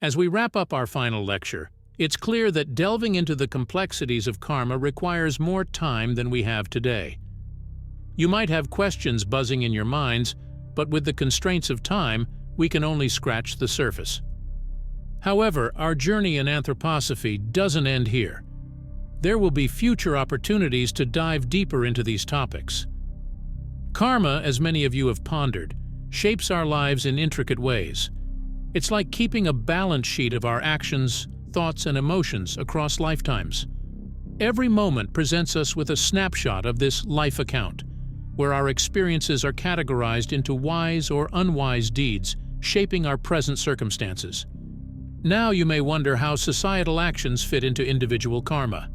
As we wrap up our final lecture, it's clear that delving into the complexities of karma requires more time than we have today. You might have questions buzzing in your minds, but with the constraints of time, we can only scratch the surface. However, our journey in anthroposophy doesn't end here. There will be future opportunities to dive deeper into these topics. Karma, as many of you have pondered, shapes our lives in intricate ways. It's like keeping a balance sheet of our actions, thoughts, and emotions across lifetimes. Every moment presents us with a snapshot of this life account, where our experiences are categorized into wise or unwise deeds, shaping our present circumstances. Now you may wonder how societal actions fit into individual karma.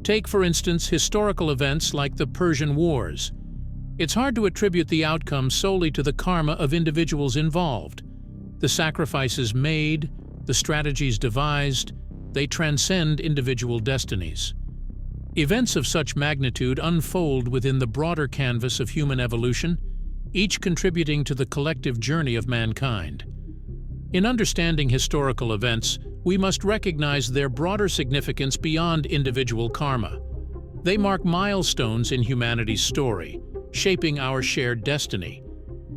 Take, for instance, historical events like the Persian Wars. It's hard to attribute the outcome solely to the karma of individuals involved. The sacrifices made, the strategies devised, they transcend individual destinies. Events of such magnitude unfold within the broader canvas of human evolution, each contributing to the collective journey of mankind. In understanding historical events, we must recognize their broader significance beyond individual karma. They mark milestones in humanity's story, shaping our shared destiny.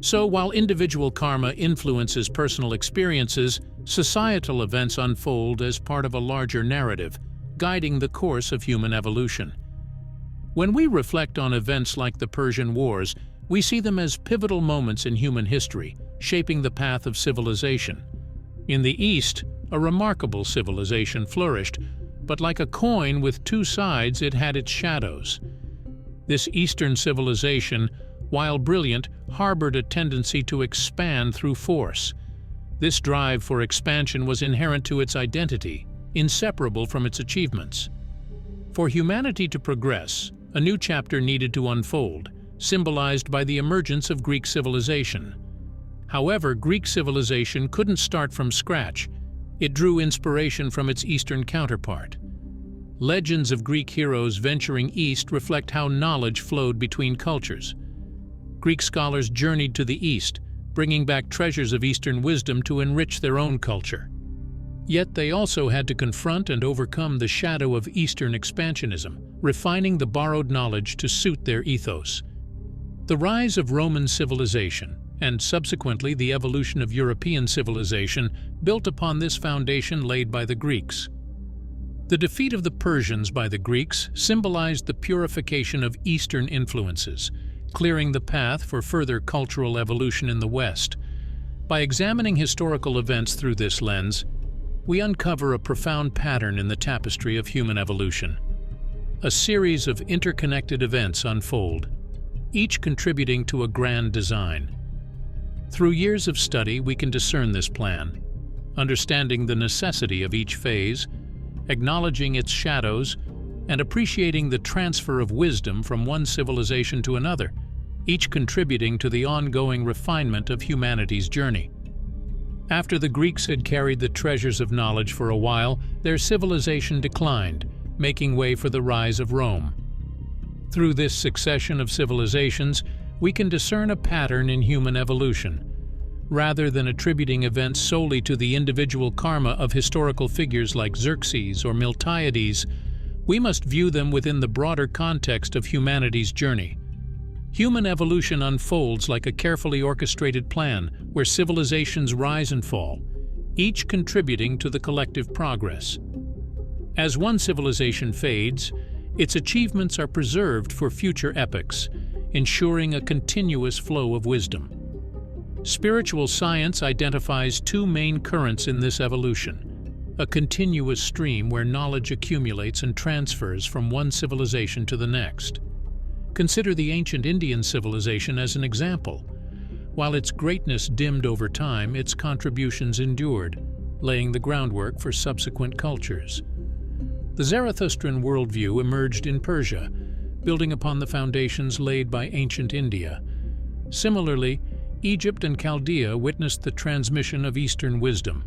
So while individual karma influences personal experiences, societal events unfold as part of a larger narrative, guiding the course of human evolution. When we reflect on events like the Persian Wars, we see them as pivotal moments in human history, shaping the path of civilization. In the East, a remarkable civilization flourished, but like a coin with two sides, it had its shadows. This Eastern civilization, while brilliant, harbored a tendency to expand through force. This drive for expansion was inherent to its identity, inseparable from its achievements. For humanity to progress, a new chapter needed to unfold, symbolized by the emergence of Greek civilization. However, Greek civilization couldn't start from scratch. It drew inspiration from its Eastern counterpart. Legends of Greek heroes venturing east reflect how knowledge flowed between cultures. Greek scholars journeyed to the east, bringing back treasures of Eastern wisdom to enrich their own culture. Yet they also had to confront and overcome the shadow of Eastern expansionism, refining the borrowed knowledge to suit their ethos. The rise of Roman civilization, and subsequently the evolution of European civilization, built upon this foundation laid by the Greeks. The defeat of the Persians by the Greeks symbolized the purification of Eastern influences, clearing the path for further cultural evolution in the West. By examining historical events through this lens, we uncover a profound pattern in the tapestry of human evolution. A series of interconnected events unfold, each contributing to a grand design. Through years of study, we can discern this plan, understanding the necessity of each phase, acknowledging its shadows, and appreciating the transfer of wisdom from one civilization to another, each contributing to the ongoing refinement of humanity's journey. After the Greeks had carried the treasures of knowledge for a while, their civilization declined, making way for the rise of Rome. Through this succession of civilizations, we can discern a pattern in human evolution. Rather than attributing events solely to the individual karma of historical figures like Xerxes or Miltiades, we must view them within the broader context of humanity's journey. Human evolution unfolds like a carefully orchestrated plan where civilizations rise and fall, each contributing to the collective progress. As one civilization fades, its achievements are preserved for future epochs, ensuring a continuous flow of wisdom. Spiritual science identifies two main currents in this evolution: a continuous stream where knowledge accumulates and transfers from one civilization to the next. Consider the ancient Indian civilization as an example. While its greatness dimmed over time, its contributions endured, laying the groundwork for subsequent cultures. The Zarathustran worldview emerged in Persia, building upon the foundations laid by ancient India. Similarly, Egypt and Chaldea witnessed the transmission of Eastern wisdom,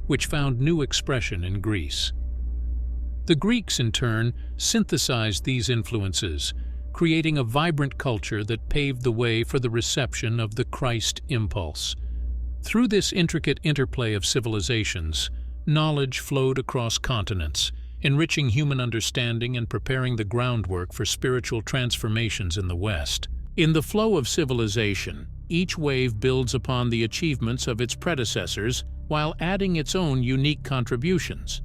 which found new expression in Greece. The Greeks, in turn, synthesized these influences, creating a vibrant culture that paved the way for the reception of the Christ impulse. Through this intricate interplay of civilizations, knowledge flowed across continents, enriching human understanding and preparing the groundwork for spiritual transformations in the West. In the flow of civilization, each wave builds upon the achievements of its predecessors while adding its own unique contributions.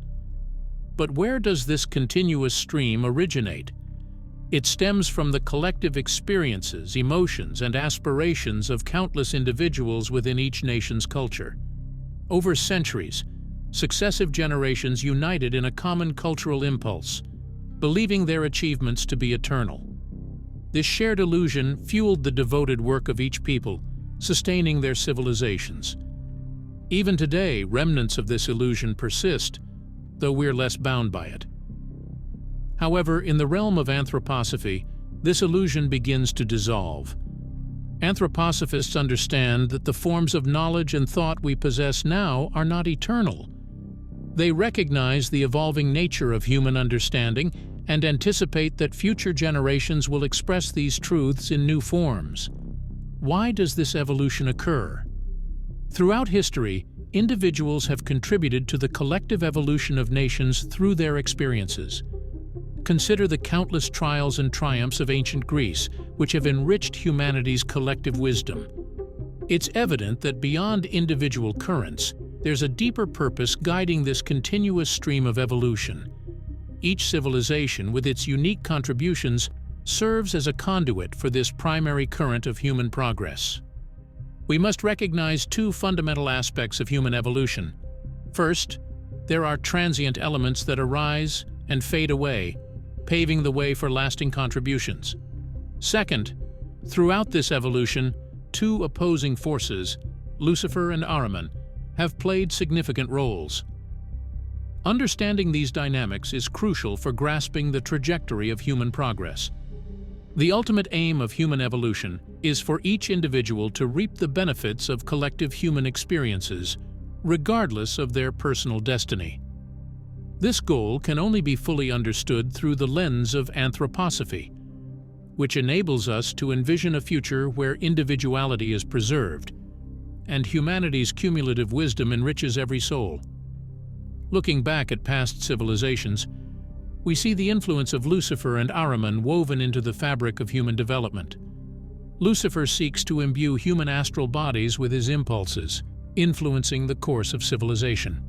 But where does this continuous stream originate? It stems from the collective experiences, emotions, and aspirations of countless individuals within each nation's culture. Over centuries, successive generations united in a common cultural impulse, believing their achievements to be eternal. This shared illusion fueled the devoted work of each people, sustaining their civilizations. Even today, remnants of this illusion persist, though we're less bound by it. However, in the realm of anthroposophy, this illusion begins to dissolve. Anthroposophists understand that the forms of knowledge and thought we possess now are not eternal. They recognize the evolving nature of human understanding and anticipate that future generations will express these truths in new forms. Why does this evolution occur? Throughout history, individuals have contributed to the collective evolution of nations through their experiences. Consider the countless trials and triumphs of ancient Greece, which have enriched humanity's collective wisdom. It's evident that beyond individual currents, there's a deeper purpose guiding this continuous stream of evolution. Each civilization, with its unique contributions, serves as a conduit for this primary current of human progress. We must recognize two fundamental aspects of human evolution. First, there are transient elements that arise and fade away, paving the way for lasting contributions. Second, throughout this evolution, two opposing forces, Lucifer and Ahriman, have played significant roles. Understanding these dynamics is crucial for grasping the trajectory of human progress. The ultimate aim of human evolution is for each individual to reap the benefits of collective human experiences, regardless of their personal destiny. This goal can only be fully understood through the lens of anthroposophy, which enables us to envision a future where individuality is preserved and humanity's cumulative wisdom enriches every soul. Looking back at past civilizations, we see the influence of Lucifer and Ahriman woven into the fabric of human development. Lucifer seeks to imbue human astral bodies with his impulses, influencing the course of civilization.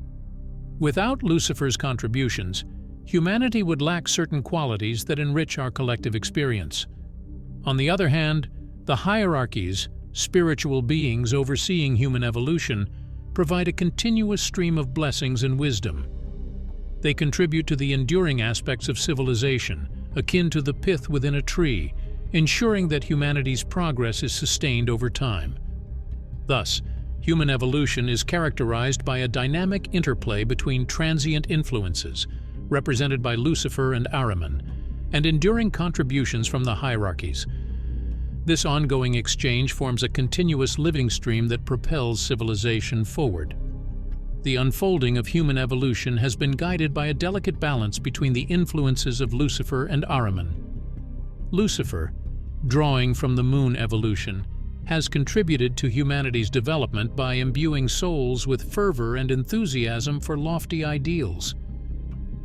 Without Lucifer's contributions, humanity would lack certain qualities that enrich our collective experience. On the other hand, the hierarchies, spiritual beings overseeing human evolution, provide a continuous stream of blessings and wisdom. They contribute to the enduring aspects of civilization, akin to the pith within a tree, ensuring that humanity's progress is sustained over time. Thus, human evolution is characterized by a dynamic interplay between transient influences, represented by Lucifer and Ahriman, and enduring contributions from the hierarchies. This ongoing exchange forms a continuous living stream that propels civilization forward. The unfolding of human evolution has been guided by a delicate balance between the influences of Lucifer and Ahriman. Lucifer, drawing from the moon evolution, has contributed to humanity's development by imbuing souls with fervor and enthusiasm for lofty ideals.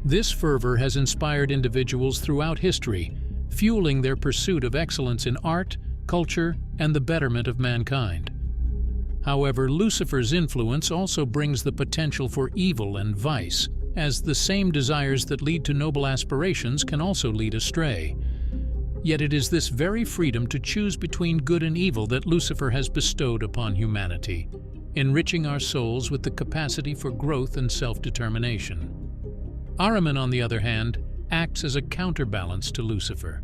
This fervor has inspired individuals throughout history, fueling their pursuit of excellence in art, culture, and the betterment of mankind. However, Lucifer's influence also brings the potential for evil and vice, as the same desires that lead to noble aspirations can also lead astray. Yet it is this very freedom to choose between good and evil that Lucifer has bestowed upon humanity, enriching our souls with the capacity for growth and self-determination. Ahriman, on the other hand, acts as a counterbalance to Lucifer.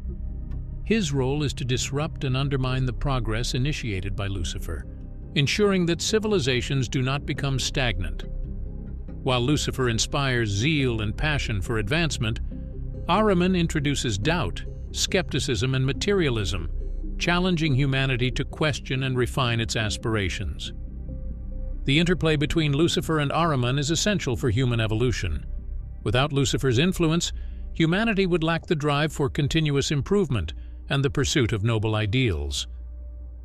His role is to disrupt and undermine the progress initiated by Lucifer, ensuring that civilizations do not become stagnant. While Lucifer inspires zeal and passion for advancement, Ahriman introduces doubt, skepticism, and materialism, challenging humanity to question and refine its aspirations. The interplay between Lucifer and Ahriman is essential for human evolution. Without Lucifer's influence, humanity would lack the drive for continuous improvement and the pursuit of noble ideals.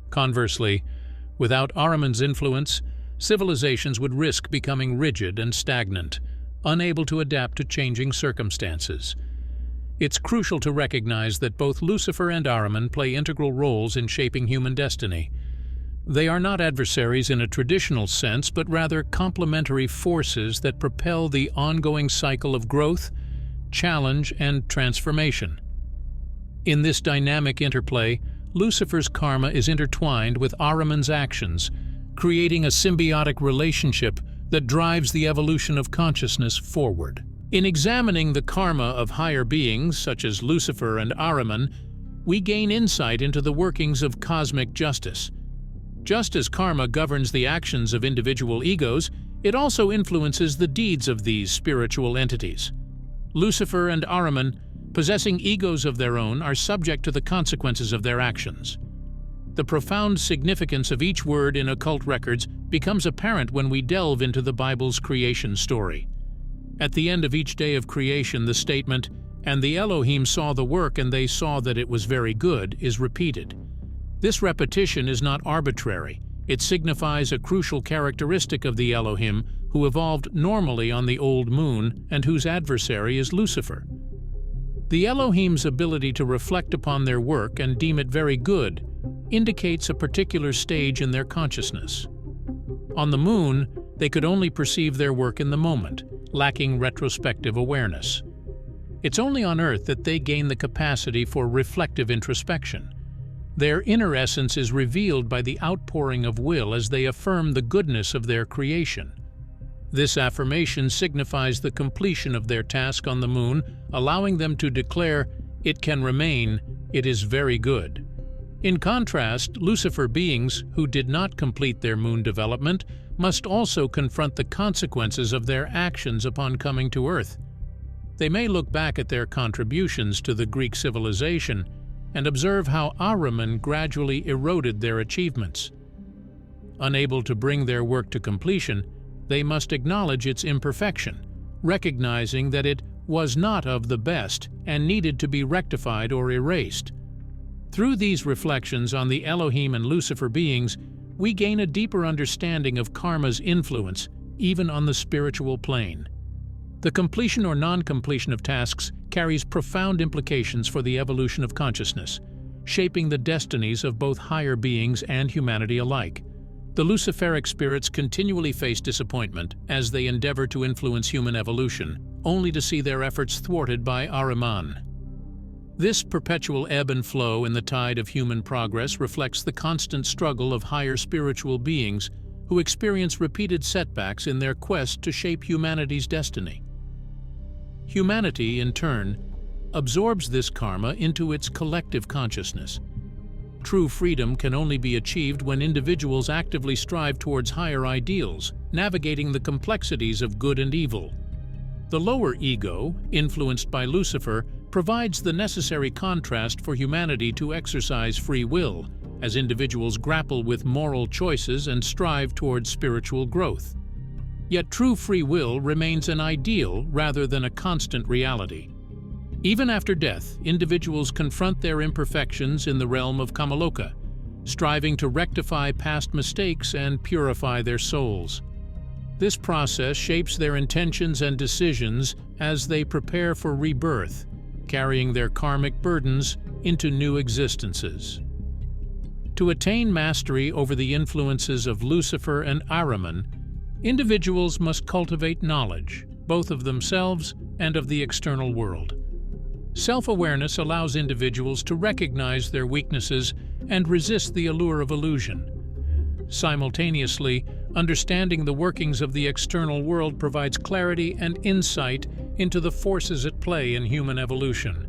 Conversely, without Ahriman's influence, civilizations would risk becoming rigid and stagnant, unable to adapt to changing circumstances. It's crucial to recognize that both Lucifer and Ahriman play integral roles in shaping human destiny. They are not adversaries in a traditional sense, but rather complementary forces that propel the ongoing cycle of growth, challenge, and transformation. In this dynamic interplay, Lucifer's karma is intertwined with Ahriman's actions, creating a symbiotic relationship that drives the evolution of consciousness forward. In examining the karma of higher beings, such as Lucifer and Ahriman, we gain insight into the workings of cosmic justice. Just as karma governs the actions of individual egos, it also influences the deeds of these spiritual entities. Lucifer and Ahriman, possessing egos of their own, are subject to the consequences of their actions. The profound significance of each word in occult records becomes apparent when we delve into the Bible's creation story. At the end of each day of creation, the statement, "And the Elohim saw the work, and they saw that it was very good," is repeated. This repetition is not arbitrary. It signifies a crucial characteristic of the Elohim, who evolved normally on the old moon and whose adversary is Lucifer. The Elohim's ability to reflect upon their work and deem it very good indicates a particular stage in their consciousness. On the moon, they could only perceive their work in the moment, lacking retrospective awareness. It's only on Earth that they gain the capacity for reflective introspection. Their inner essence is revealed by the outpouring of will as they affirm the goodness of their creation. This affirmation signifies the completion of their task on the moon, allowing them to declare, "It can remain, it is very good." In contrast, Lucifer beings who did not complete their moon development must also confront the consequences of their actions upon coming to Earth. They may look back at their contributions to the Greek civilization and observe how Ahriman gradually eroded their achievements. Unable to bring their work to completion, they must acknowledge its imperfection, recognizing that it was not of the best and needed to be rectified or erased. Through these reflections on the Elohim and Lucifer beings, we gain a deeper understanding of karma's influence, even on the spiritual plane. The completion or non-completion of tasks carries profound implications for the evolution of consciousness, shaping the destinies of both higher beings and humanity alike. The Luciferic spirits continually face disappointment as they endeavor to influence human evolution, only to see their efforts thwarted by Ahriman. This perpetual ebb and flow in the tide of human progress reflects the constant struggle of higher spiritual beings who experience repeated setbacks in their quest to shape humanity's destiny. Humanity, in turn, absorbs this karma into its collective consciousness. True freedom can only be achieved when individuals actively strive towards higher ideals, navigating the complexities of good and evil. The lower ego, influenced by Lucifer, provides the necessary contrast for humanity to exercise free will, as individuals grapple with moral choices and strive towards spiritual growth. Yet true free will remains an ideal rather than a constant reality. Even after death, individuals confront their imperfections in the realm of Kamaloka, striving to rectify past mistakes and purify their souls. This process shapes their intentions and decisions as they prepare for rebirth, carrying their karmic burdens into new existences. To attain mastery over the influences of Lucifer and Ahriman, individuals must cultivate knowledge, both of themselves and of the external world. Self-awareness allows individuals to recognize their weaknesses and resist the allure of illusion. Simultaneously, understanding the workings of the external world provides clarity and insight into the forces at play in human evolution.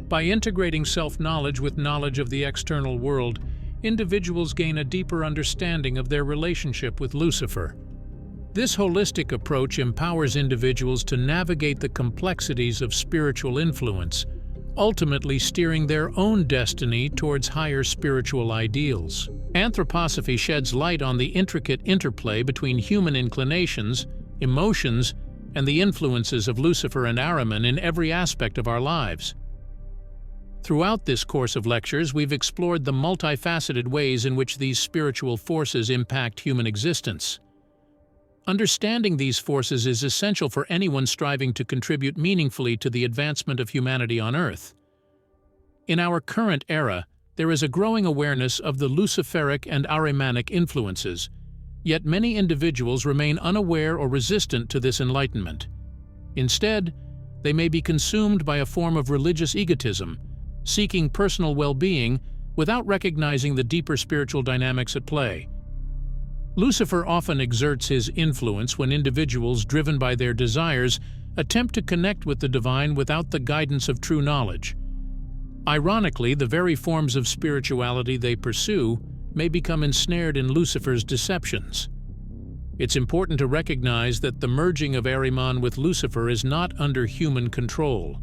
By integrating self-knowledge with knowledge of the external world, individuals gain a deeper understanding of their relationship with Lucifer. This holistic approach empowers individuals to navigate the complexities of spiritual influence, ultimately steering their own destiny towards higher spiritual ideals. Anthroposophy sheds light on the intricate interplay between human inclinations, emotions, and the influences of Lucifer and Ahriman in every aspect of our lives. Throughout this course of lectures, we've explored the multifaceted ways in which these spiritual forces impact human existence. Understanding these forces is essential for anyone striving to contribute meaningfully to the advancement of humanity on Earth. In our current era, there is a growing awareness of the Luciferic and Ahrimanic influences, yet many individuals remain unaware or resistant to this enlightenment. Instead, they may be consumed by a form of religious egotism, seeking personal well-being without recognizing the deeper spiritual dynamics at play. Lucifer often exerts his influence when individuals driven by their desires attempt to connect with the divine without the guidance of true knowledge. Ironically, the very forms of spirituality they pursue may become ensnared in Lucifer's deceptions. It's important to recognize that the merging of Ahriman with Lucifer is not under human control.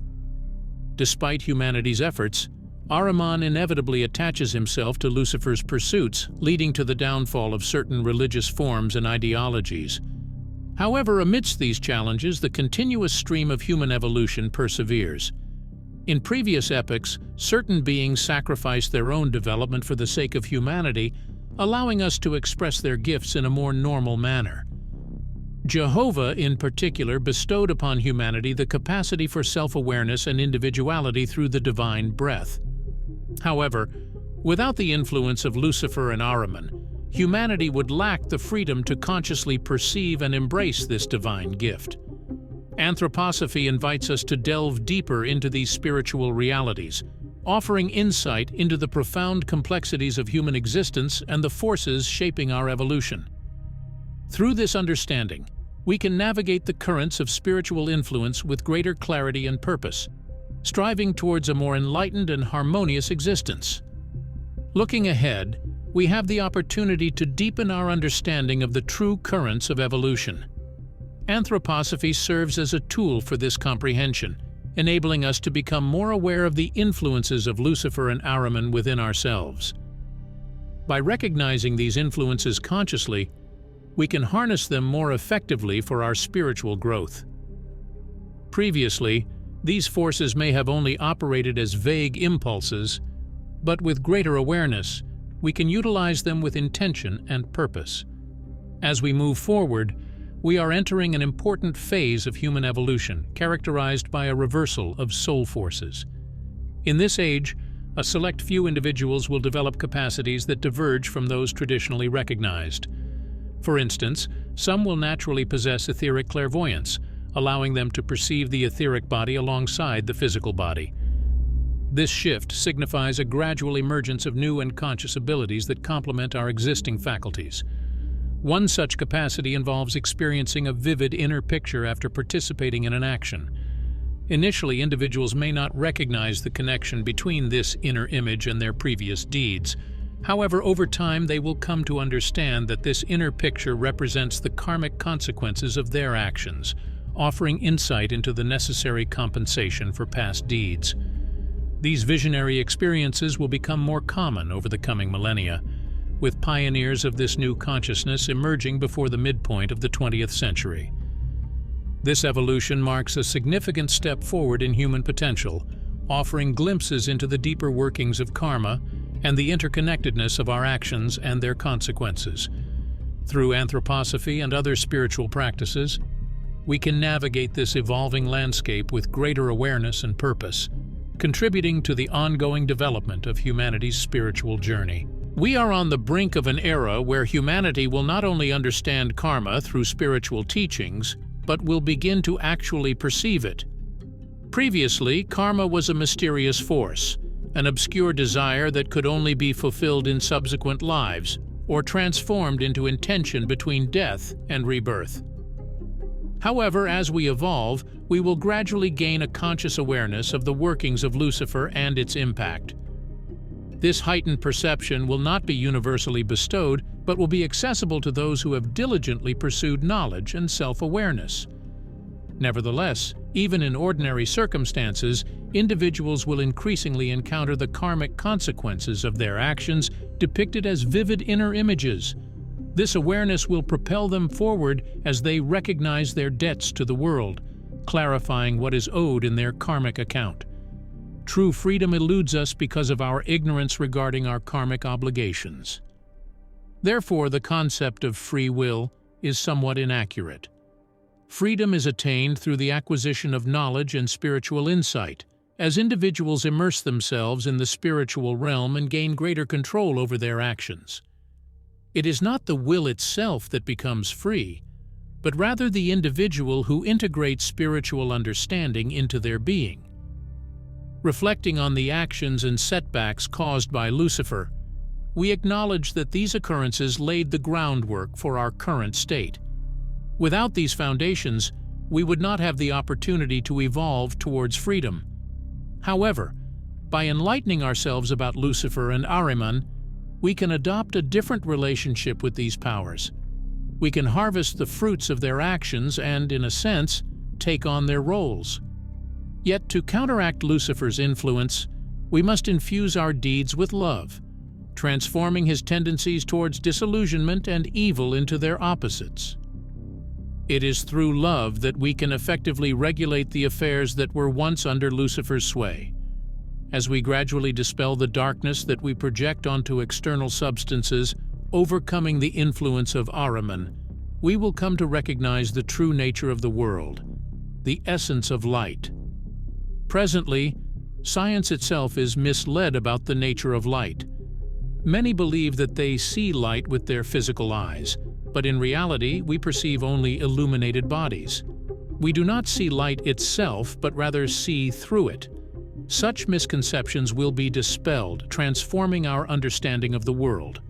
Despite humanity's efforts, Ahriman inevitably attaches himself to Lucifer's pursuits, leading to the downfall of certain religious forms and ideologies. However, amidst these challenges, the continuous stream of human evolution perseveres. In previous epochs, certain beings sacrificed their own development for the sake of humanity, allowing us to express their gifts in a more normal manner. Jehovah, in particular, bestowed upon humanity the capacity for self-awareness and individuality through the divine breath. However, without the influence of Lucifer and Ahriman, humanity would lack the freedom to consciously perceive and embrace this divine gift. Anthroposophy invites us to delve deeper into these spiritual realities, offering insight into the profound complexities of human existence and the forces shaping our evolution. Through this understanding, we can navigate the currents of spiritual influence with greater clarity and purpose, striving towards a more enlightened and harmonious existence. Looking ahead, we have the opportunity to deepen our understanding of the true currents of evolution. Anthroposophy serves as a tool for this comprehension, enabling us to become more aware of the influences of Lucifer and Ahriman within ourselves. By recognizing these influences consciously, we can harness them more effectively for our spiritual growth. Previously, these forces may have only operated as vague impulses, but with greater awareness, we can utilize them with intention and purpose. As we move forward, we are entering an important phase of human evolution, characterized by a reversal of soul forces. In this age, a select few individuals will develop capacities that diverge from those traditionally recognized. For instance, some will naturally possess etheric clairvoyance, allowing them to perceive the etheric body alongside the physical body. This shift signifies a gradual emergence of new and conscious abilities that complement our existing faculties. One such capacity involves experiencing a vivid inner picture after participating in an action. Initially, individuals may not recognize the connection between this inner image and their previous deeds. However, over time, they will come to understand that this inner picture represents the karmic consequences of their actions, offering insight into the necessary compensation for past deeds. These visionary experiences will become more common over the coming millennia, with pioneers of this new consciousness emerging before the midpoint of the 20th century. This evolution marks a significant step forward in human potential, offering glimpses into the deeper workings of karma and the interconnectedness of our actions and their consequences. Through anthroposophy and other spiritual practices, we can navigate this evolving landscape with greater awareness and purpose, contributing to the ongoing development of humanity's spiritual journey. We are on the brink of an era where humanity will not only understand karma through spiritual teachings, but will begin to actually perceive it. Previously, karma was a mysterious force, an obscure desire that could only be fulfilled in subsequent lives, or transformed into intention between death and rebirth. However, as we evolve, we will gradually gain a conscious awareness of the workings of Lucifer and its impact. This heightened perception will not be universally bestowed, but will be accessible to those who have diligently pursued knowledge and self-awareness. Nevertheless, even in ordinary circumstances, individuals will increasingly encounter the karmic consequences of their actions depicted as vivid inner images. This awareness will propel them forward as they recognize their debts to the world, clarifying what is owed in their karmic account. True freedom eludes us because of our ignorance regarding our karmic obligations. Therefore, the concept of free will, is somewhat inaccurate. Freedom is attained through the acquisition of knowledge and spiritual insight, as individuals immerse themselves in the spiritual realm and gain greater control over their actions. It is not the will itself that becomes free, but rather the individual who integrates spiritual understanding into their being. Reflecting on the actions and setbacks caused by Lucifer, we acknowledge that these occurrences laid the groundwork for our current state. Without these foundations, we would not have the opportunity to evolve towards freedom. However, by enlightening ourselves about Lucifer and Ahriman, we can adopt a different relationship with these powers. We can harvest the fruits of their actions and, in a sense, take on their roles. Yet to counteract Lucifer's influence, we must infuse our deeds with love, transforming his tendencies towards disillusionment and evil into their opposites. It is through love that we can effectively regulate the affairs that were once under Lucifer's sway. As we gradually dispel the darkness that we project onto external substances, overcoming the influence of Ahriman, we will come to recognize the true nature of the world, the essence of light. Presently, science itself is misled about the nature of light. Many believe that they see light with their physical eyes, but in reality we perceive only illuminated bodies. We do not see light itself, but rather see through it. Such misconceptions will be dispelled, transforming our understanding of the world.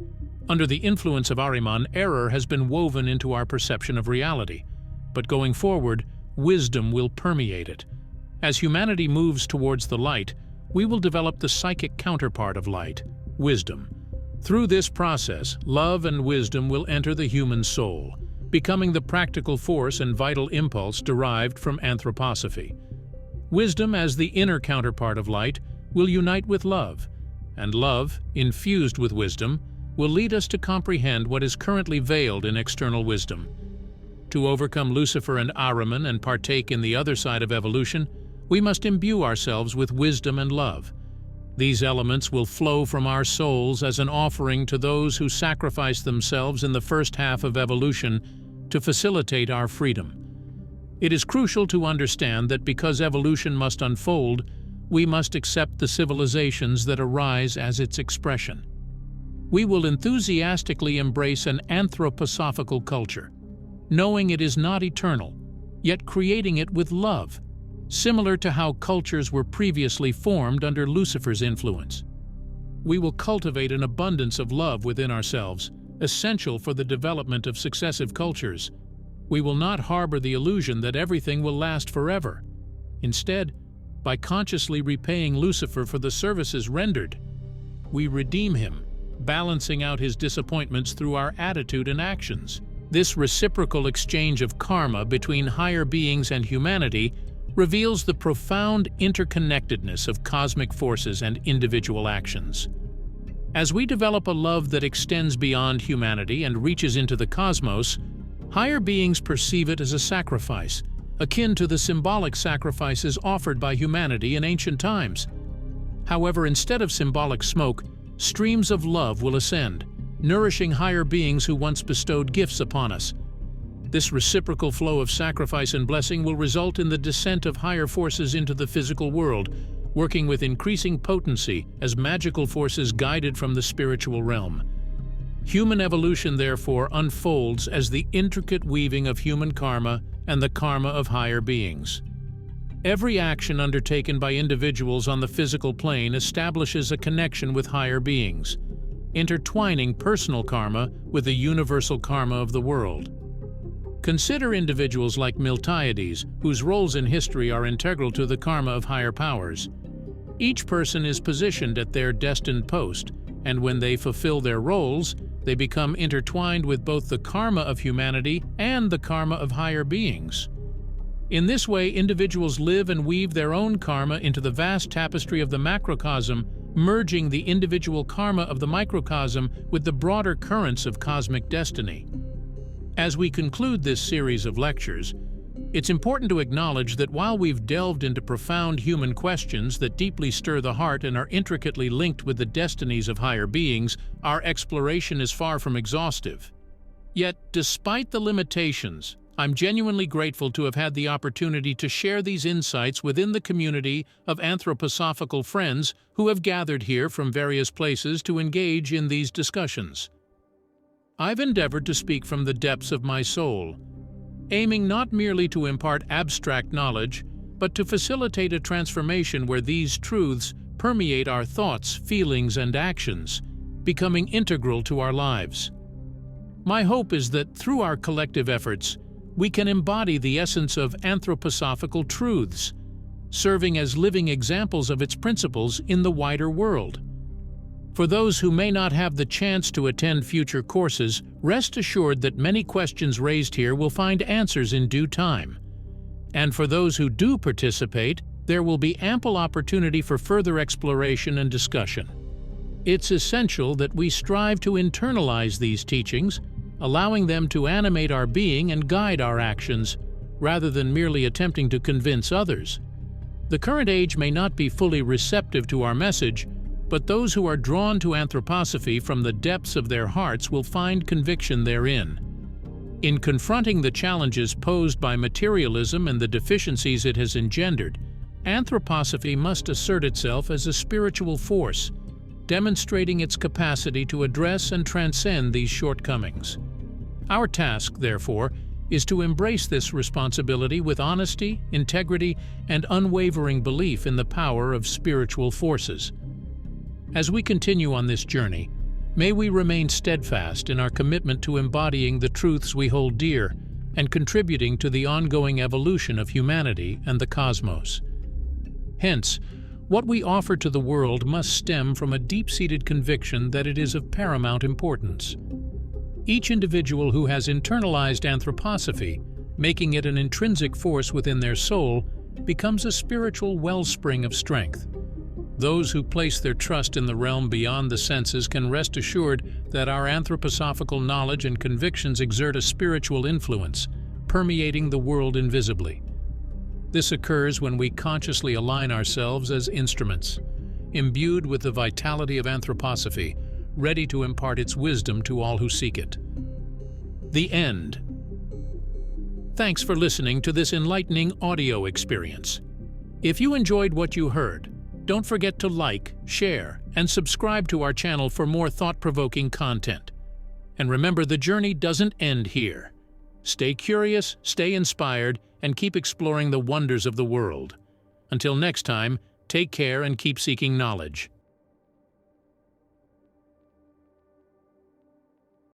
Under the influence of Ahriman, error has been woven into our perception of reality, but going forward, wisdom will permeate it. As humanity moves towards the light, we will develop the psychic counterpart of light, wisdom. Through this process, love and wisdom will enter the human soul, becoming the practical force and vital impulse derived from Anthroposophy. Wisdom, as the inner counterpart of light, will unite with love, and love, infused with wisdom, will lead us to comprehend what is currently veiled in external wisdom. To overcome Lucifer and Ahriman and partake in the other side of evolution, we must imbue ourselves with wisdom and love. These elements will flow from our souls as an offering to those who sacrificed themselves in the first half of evolution to facilitate our freedom. It is crucial to understand that because evolution must unfold, we must accept the civilizations that arise as its expression. We will enthusiastically embrace an anthroposophical culture, knowing it is not eternal, yet creating it with love, similar to how cultures were previously formed under Lucifer's influence. We will cultivate an abundance of love within ourselves, essential for the development of successive cultures. We will not harbor the illusion that everything will last forever. Instead, by consciously repaying Lucifer for the services rendered, we redeem him, balancing out his disappointments through our attitude and actions. This reciprocal exchange of karma between higher beings and humanity reveals the profound interconnectedness of cosmic forces and individual actions. As we develop a love that extends beyond humanity and reaches into the cosmos, higher beings perceive it as a sacrifice, akin to the symbolic sacrifices offered by humanity in ancient times. However, instead of symbolic smoke, streams of love will ascend, nourishing higher beings who once bestowed gifts upon us. This reciprocal flow of sacrifice and blessing will result in the descent of higher forces into the physical world, working with increasing potency as magical forces guided from the spiritual realm. Human evolution, therefore, unfolds as the intricate weaving of human karma and the karma of higher beings. Every action undertaken by individuals on the physical plane establishes a connection with higher beings, intertwining personal karma with the universal karma of the world. Consider individuals like Miltiades, whose roles in history are integral to the karma of higher powers. Each person is positioned at their destined post, and when they fulfill their roles, they become intertwined with both the karma of humanity and the karma of higher beings. In this way, individuals live and weave their own karma into the vast tapestry of the macrocosm, merging the individual karma of the microcosm with the broader currents of cosmic destiny. As we conclude this series of lectures, it's important to acknowledge that while we've delved into profound human questions that deeply stir the heart and are intricately linked with the destinies of higher beings, our exploration is far from exhaustive. Yet, despite the limitations, I'm genuinely grateful to have had the opportunity to share these insights within the community of anthroposophical friends who have gathered here from various places to engage in these discussions. I've endeavored to speak from the depths of my soul, aiming not merely to impart abstract knowledge, but to facilitate a transformation where these truths permeate our thoughts, feelings, and actions, becoming integral to our lives. My hope is that through our collective efforts, we can embody the essence of anthroposophical truths, serving as living examples of its principles in the wider world. For those who may not have the chance to attend future courses, rest assured that many questions raised here will find answers in due time. And for those who do participate, there will be ample opportunity for further exploration and discussion. It's essential that we strive to internalize these teachings, allowing them to animate our being and guide our actions, rather than merely attempting to convince others. The current age may not be fully receptive to our message, but those who are drawn to anthroposophy from the depths of their hearts will find conviction therein. In confronting the challenges posed by materialism and the deficiencies it has engendered, anthroposophy must assert itself as a spiritual force, demonstrating its capacity to address and transcend these shortcomings. Our task, therefore, is to embrace this responsibility with honesty, integrity, and unwavering belief in the power of spiritual forces. As we continue on this journey, may we remain steadfast in our commitment to embodying the truths we hold dear and contributing to the ongoing evolution of humanity and the cosmos. Hence, what we offer to the world must stem from a deep-seated conviction that it is of paramount importance. Each individual who has internalized anthroposophy, making it an intrinsic force within their soul, becomes a spiritual wellspring of strength. Those who place their trust in the realm beyond the senses can rest assured that our anthroposophical knowledge and convictions exert a spiritual influence, permeating the world invisibly. This occurs when we consciously align ourselves as instruments, imbued with the vitality of anthroposophy, ready to impart its wisdom to all who seek it. The end. Thanks for listening to this enlightening audio experience. If you enjoyed what you heard, don't forget to like, share, and subscribe to our channel for more thought-provoking content. And remember, the journey doesn't end here. Stay curious, stay inspired, and keep exploring the wonders of the world. Until next time, take care and keep seeking knowledge.